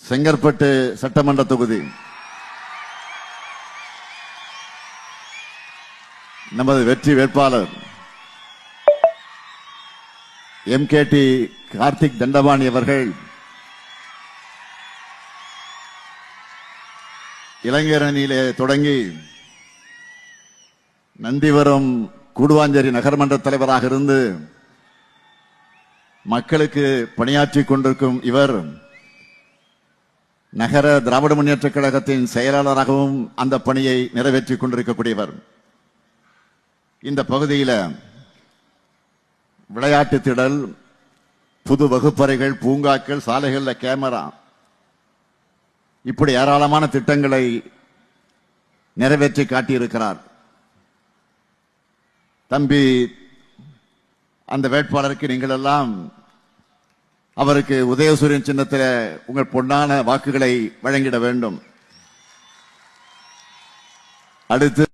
செங்கற்பட்டு சட்டமன்ற தொகுதி நமது வெற்றி வேட்பாளர் MKT கார்த்திக் தண்டபாணி அவர்கள் இளைஞரணியிலே தொடங்கி நந்திவரம் கூடுவாஞ்சேரி நகர்மன்ற தலைவராக இருந்து மக்களுக்கு பணியாற்றிக் கொண்டிருக்கும் இவர் நகர திராவிட முன்னேற்றக் கழகத்தின் செயலாளராகவும் அந்த பணியை நிறைவேற்றிக் கொண்டிருக்கக்கூடியவர். இந்த பகுதியில் விளையாட்டு திடல், புது வகுப்பறைகள், பூங்காக்கள், சாலைகளில் கேமரா, இப்படி ஏராளமான திட்டங்களை நிறைவேற்றி காட்டியிருக்கிறார். தம்பி அந்த வேட்பாளருக்கு நீங்கள் எல்லாம் அவருக்கு உதயசூரியன் சின்னத்தில் உங்கள் பொன்னான வாக்குகளை வழங்கிட வேண்டும். அடுத்து